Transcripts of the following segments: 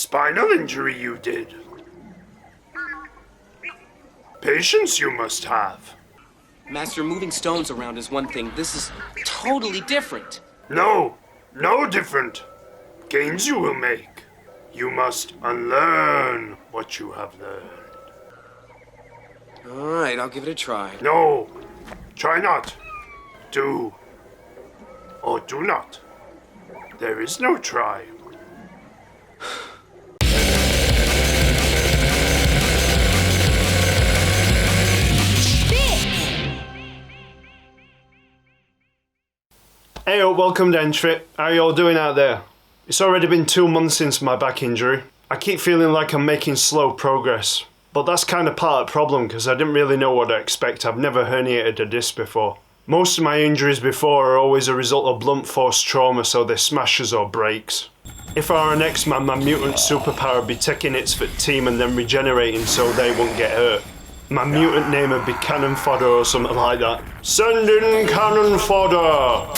spinal injury you did. Patience you must have. Master, moving stones around is one thing. This is totally different. No different. Gains you will make. You must unlearn what you have learned. All right, I'll give it a try. No, try not. Do or do not. There is no try. Heyo, welcome to Henchfit. How you all doing out there? It's already been 2 months since my back injury. I keep feeling like I'm making slow progress. But that's kind of part of the problem because I didn't really know what to expect. I've never herniated a disc before. Most of my injuries before are always a result of blunt force trauma, so they're smashes or breaks. If I were an X-Man, my mutant superpower would be taking hits for the team and then regenerating so they won't get hurt. My mutant name would be Cannon Fodder or something like that. Send in Cannon Fodder!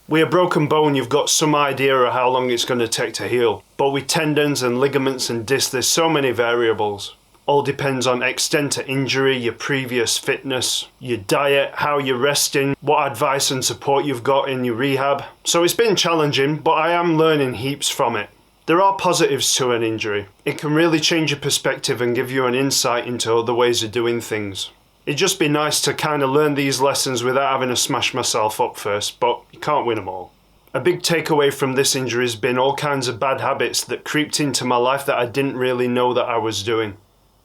With a broken bone, you've got some idea of how long it's going to take to heal. But with tendons and ligaments and discs, there's so many variables. All depends on extent of injury, your previous fitness, your diet, how you're resting, what advice and support you've got in your rehab. So it's been challenging, but I am learning heaps from it. There are positives to an injury. It can really change your perspective and give you an insight into other ways of doing things. It'd just be nice to kind of learn these lessons without having to smash myself up first, but you can't win them all. A big takeaway from this injury has been all kinds of bad habits that creeped into my life that I didn't really know that I was doing.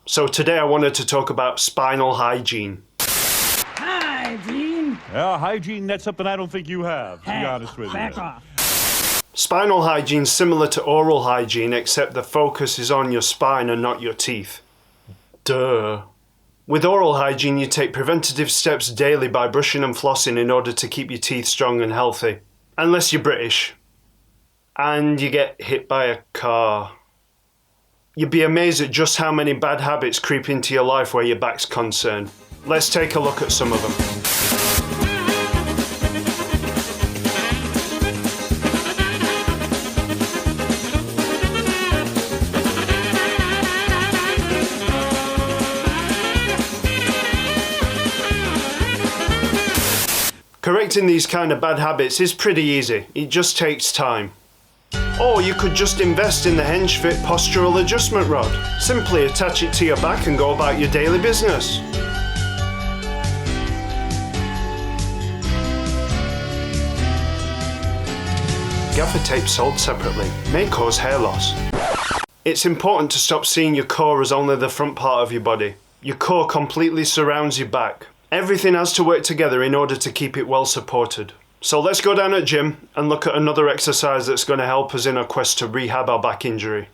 So today I wanted to talk about spinal hygiene. Hygiene? Yeah, hygiene, that's something I don't think you have, to be honest with you. Back off. Spinal hygiene is similar to oral hygiene, except the focus is on your spine and not your teeth. Duh. With oral hygiene, you take preventative steps daily by brushing and flossing in order to keep your teeth strong and healthy. Unless you're British. And you get hit by a car. You'd be amazed at just how many bad habits creep into your life where your back's concerned. Let's take a look at some of them. Correcting these kind of bad habits is pretty easy. It just takes time. Or you could just invest in the Henchfit postural adjustment rod. Simply attach it to your back and go about your daily business. Gaffer tape sold separately may cause hair loss. It's important to stop seeing your core as only the front part of your body. Your core completely surrounds your back. Everything has to work together in order to keep it well supported. So let's go down at the gym and look at another exercise that's going to help us in our quest to rehab our back injury.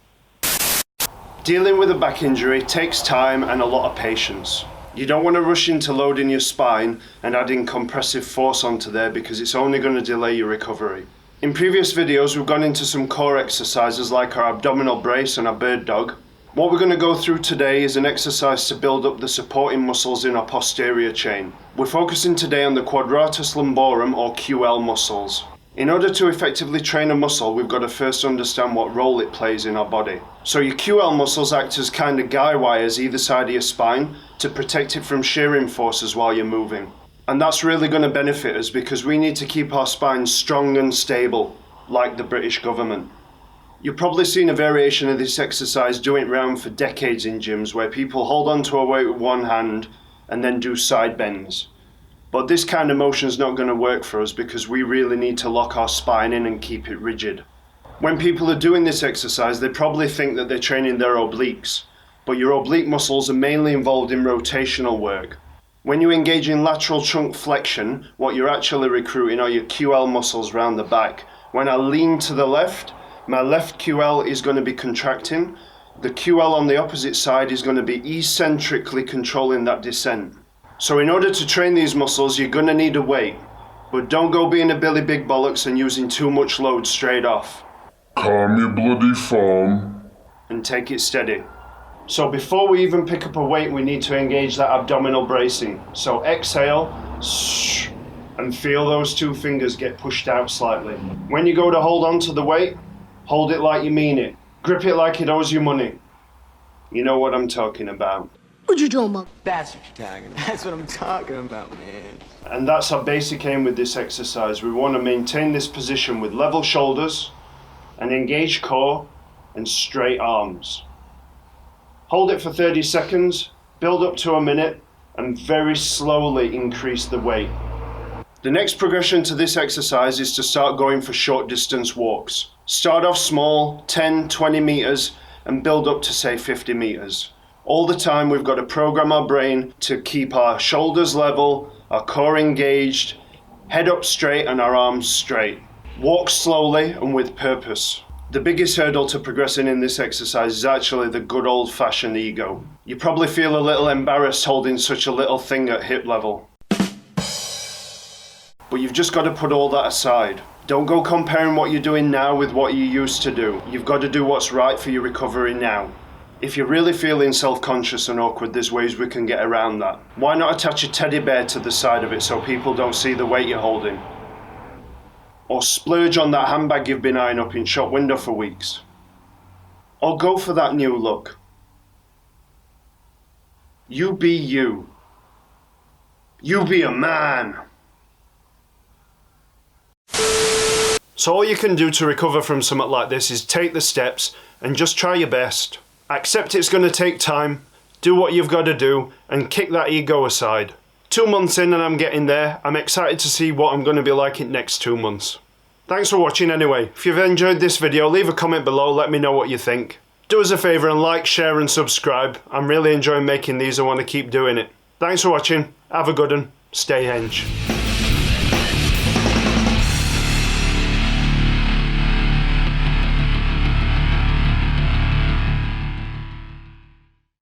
Dealing with a back injury takes time and a lot of patience. You don't want to rush into loading your spine and adding compressive force onto there because it's only going to delay your recovery. In previous videos we've gone into some core exercises like our abdominal brace and our bird dog. What we're going to go through today is an exercise to build up the supporting muscles in our posterior chain. We're focusing today on the quadratus lumborum or QL muscles. In order to effectively train a muscle, we've got to first understand what role it plays in our body. So your QL muscles act as kind of guy wires either side of your spine to protect it from shearing forces while you're moving. And that's really going to benefit us because we need to keep our spine strong and stable, like the British government. You've probably seen a variation of this exercise doing around for decades in gyms where people hold onto a weight with one hand and then do side bends. But this kind of motion is not going to work for us because we really need to lock our spine in and keep it rigid. When people are doing this exercise, they probably think that they're training their obliques, but your oblique muscles are mainly involved in rotational work. When you engage in lateral trunk flexion, what you're actually recruiting are your QL muscles around the back. When I lean to the left, my left QL is going to be contracting. The QL on the opposite side is going to be eccentrically controlling that descent. So in order to train these muscles, you're going to need a weight. But don't go being a Billy Big Bollocks and using too much load straight off. Calm your bloody form. And take it steady. So before we even pick up a weight, we need to engage that abdominal bracing. So exhale, and feel those two fingers get pushed out slightly. When you go to hold on to the weight, hold it like you mean it. Grip it like it owes you money. You know what I'm talking about. What you talking about? That's what you're talking about. That's what I'm talking about, man. And that's our basic aim with this exercise. We want to maintain this position with level shoulders, an engaged core, and straight arms. Hold it for 30 seconds, build up to a minute, and very slowly increase the weight. The next progression to this exercise is to start going for short distance walks. Start off small, 10, 20 meters, and build up to say 50 meters. All the time we've got to program our brain to keep our shoulders level, our core engaged, head up straight and our arms straight. Walk slowly and with purpose. The biggest hurdle to progressing in this exercise is actually the good old-fashioned ego. You probably feel a little embarrassed holding such a little thing at hip level. But you've just got to put all that aside. Don't go comparing what you're doing now with what you used to do. You've got to do what's right for your recovery now. If you're really feeling self-conscious and awkward, there's ways we can get around that. Why not attach a teddy bear to the side of it so people don't see the weight you're holding? Or splurge on that handbag you've been eyeing up in shop window for weeks. Or go for that new look. You be you. You be a man. So all you can do to recover from something like this is take the steps and just try your best. Accept it's going to take time, do what you've got to do, and kick that ego aside. 2 months in and I'm getting there. I'm excited to see what I'm going to be like in next 2 months. Thanks for watching anyway. If you've enjoyed this video, leave a comment below, let me know what you think. Do us a favour and like, share and subscribe. I'm really enjoying making these, I want to keep doing it. Thanks for watching, have a good one, stay hench.